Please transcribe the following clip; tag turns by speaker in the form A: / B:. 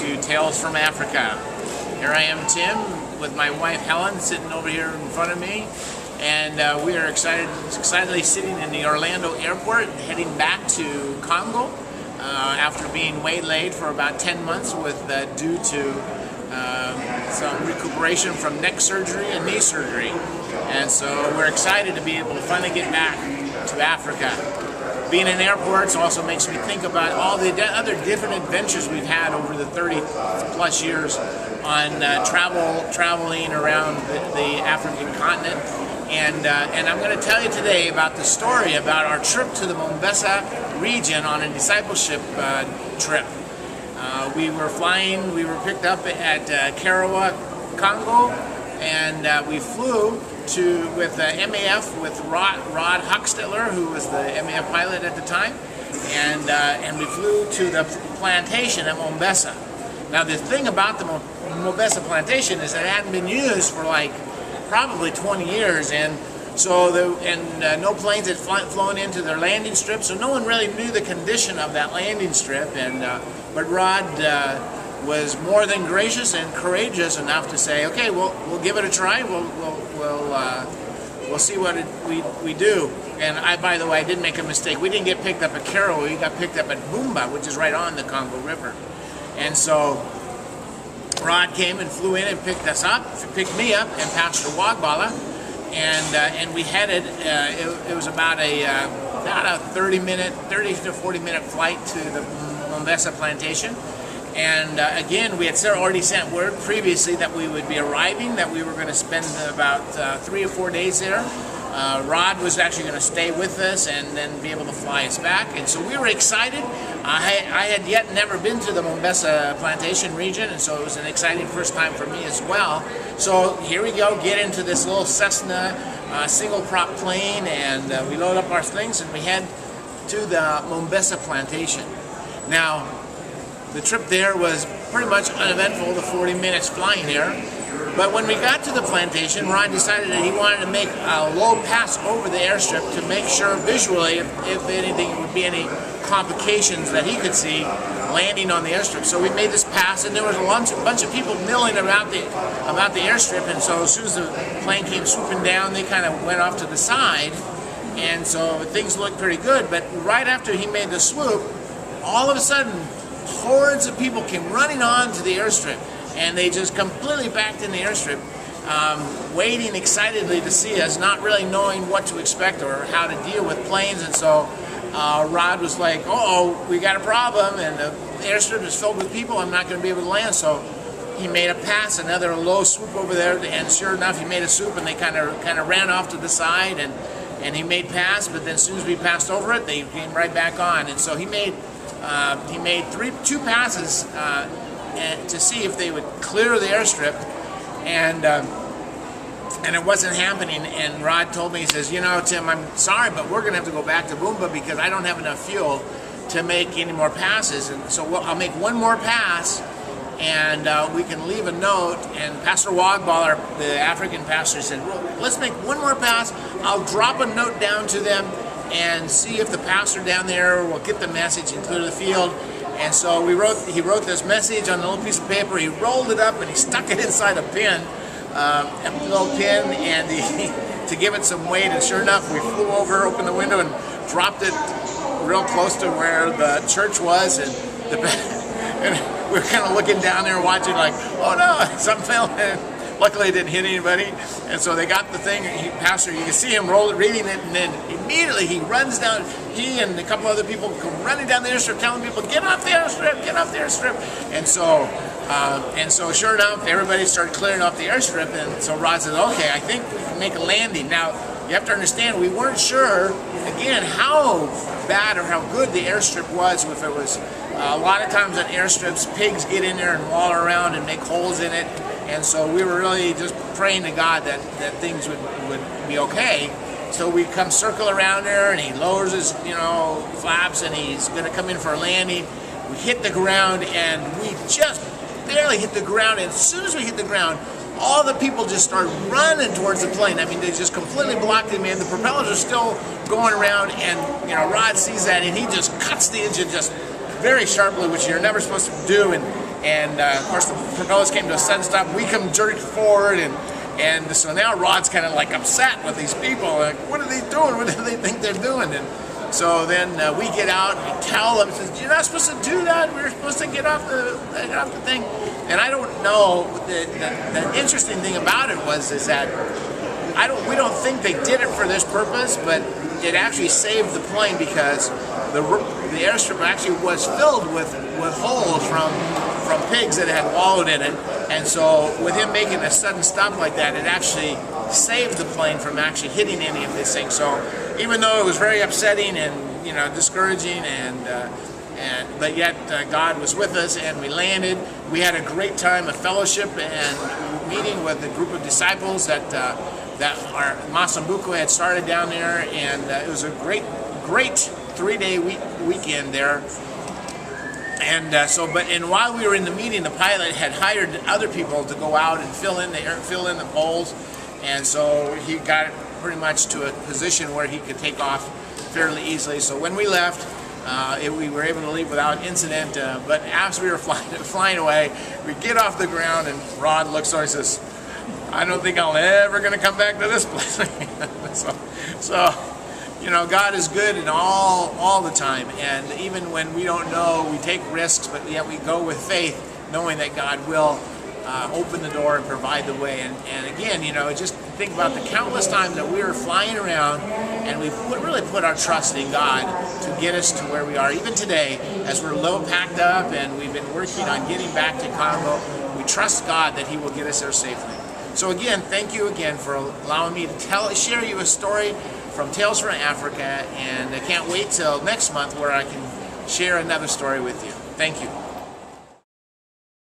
A: to Tales from Africa. Here I am, Tim, with my wife Helen sitting over here in front of me, and we are excitedly sitting in the Orlando airport heading back to Congo after being waylaid for about 10 months due to some recuperation from neck surgery and knee surgery. And so we're excited to be able to finally get back to Africa. Being in airports also makes me think about all the other different adventures we've had over the 30 plus years on traveling around the African continent. And I'm going to tell you today about the story about our trip to the Mombasa region on a discipleship trip. We were picked up at Karawa, Congo, and we flew with MAF with Rod Huckstiller, who was the MAF pilot at the time, and we flew to the plantation at Mombasa. Now the thing about the Mombasa plantation is that it hadn't been used for like probably 20 years, and so no planes had flown into their landing strip, so no one really knew the condition of that landing strip. But Rod was more than gracious and courageous enough to say, "Okay, we'll give it a try. We'll see what we do." And by the way, I did make a mistake. We didn't get picked up at Karawa. We got picked up at Bumba, which is right on the Congo River. And so Rod came and flew in and picked me up, and Pastor Wagbala, and we headed. It was about a 30 to 40 minute flight to the Mombasa plantation. And again, we had already sent word previously that we would be arriving, that we were going to spend about 3 or 4 days there. Rod was actually going to stay with us and then be able to fly us back. And so we were excited. I had yet never been to the Mombasa plantation region, and so it was an exciting first time for me as well. So here we go, get into this little Cessna single prop plane, and we load up our things and we head to the Mombasa plantation. Now, the trip there was pretty much uneventful, the 40 minutes flying there. But when we got to the plantation, Rod decided that he wanted to make a low pass over the airstrip to make sure visually, if anything, would be any complications that he could see landing on the airstrip. So we made this pass, and there was a bunch of people milling about the airstrip. And so as soon as the plane came swooping down, they kind of went off to the side. And so things looked pretty good. But right after he made the swoop, all of a sudden, hordes of people came running on to the airstrip, and they just completely backed in the airstrip, waiting excitedly to see us, not really knowing what to expect or how to deal with planes. And so Rod was like, "Oh, we got a problem, and the airstrip is filled with people. I'm not going to be able to land." So he made a pass, another low swoop over there, and sure enough, he made a swoop, and they kind of ran off to the side, and he made pass. But then as soon as we passed over it, they came right back on. And so he made two passes to see if they would clear the airstrip, and it wasn't happening. And Rod told me, he says, "You know, Tim, I'm sorry, but we're going to have to go back to Bumba because I don't have enough fuel to make any more passes. And so I'll make one more pass, and we can leave a note." And Pastor Wagbala, the African pastor, said, "Well, let's make one more pass. I'll drop a note down to them and see if the pastor down there will get the message and clear the field." And so he wrote this message on a little piece of paper. He rolled it up and he stuck it inside a pin, a little pin, and to give it some weight. And sure enough, we flew over, opened the window, and dropped it real close to where the church was. And we were kind of looking down there, watching, like, "Oh no, something fell." Luckily, it didn't hit anybody. And so they got the thing. Pastor, you can see him reading it, and then immediately he runs down. He and a couple other people come running down the airstrip, telling people, "Get off the airstrip! Get off the airstrip!" And so sure enough, everybody started clearing off the airstrip. And so Rod said, "Okay, I think we can make a landing." Now, you have to understand, we weren't sure, again, how bad or how good the airstrip was. If it was, a lot of times on airstrips, pigs get in there and waller around and make holes in it. And so we were really just praying to God that things would be okay. So we come circle around there, and he lowers his flaps, and he's going to come in for a landing. We hit the ground, and we just barely hit the ground. And as soon as we hit the ground, all the people just started running towards the plane. I mean, they just completely blocked him in. The propellers are still going around, and Rod sees that, and he just cuts the engine just very sharply, which you're never supposed to do. And of course the propellers came to a sudden stop. We come jerked forward, and so now Rod's kind of like upset with these people. Like, what are they doing? What do they think they're doing? And so then we get out and we tell them, says, you're not supposed to do that. We're supposed to get off the thing. And I don't know. The interesting thing about it is that we don't think they did it for this purpose, but it actually saved the plane because the airstrip actually was filled with holes from pigs that had wallowed in it. And so with him making a sudden stop like that, it actually saved the plane from actually hitting any of these things. So even though it was very upsetting and discouraging, but yet God was with us, and we landed. We had a great time, a fellowship and meeting with a group of disciples that our Masambuco had started down there, and it was a great 3-day weekend there. And while we were in the meeting, the pilot had hired other people to go out and fill in the poles, and so he got pretty much to a position where he could take off fairly easily. So when we left, we were able to leave without incident. But as we were flying away, we get off the ground, and Rod looks over and says, "I don't think I'm ever going to come back to this place." so. God is good and all the time, and even when we don't know, we take risks, but yet we go with faith, knowing that God will open the door and provide the way. And again, just think about the countless times that we were flying around, and we really put our trust in God to get us to where we are. Even today, as we're low packed up and we've been working on getting back to Congo, we trust God that He will get us there safely. So again, thank you again for allowing me to share you a story from Tales from Africa, and I can't wait till next month where I can share another story with you. Thank you.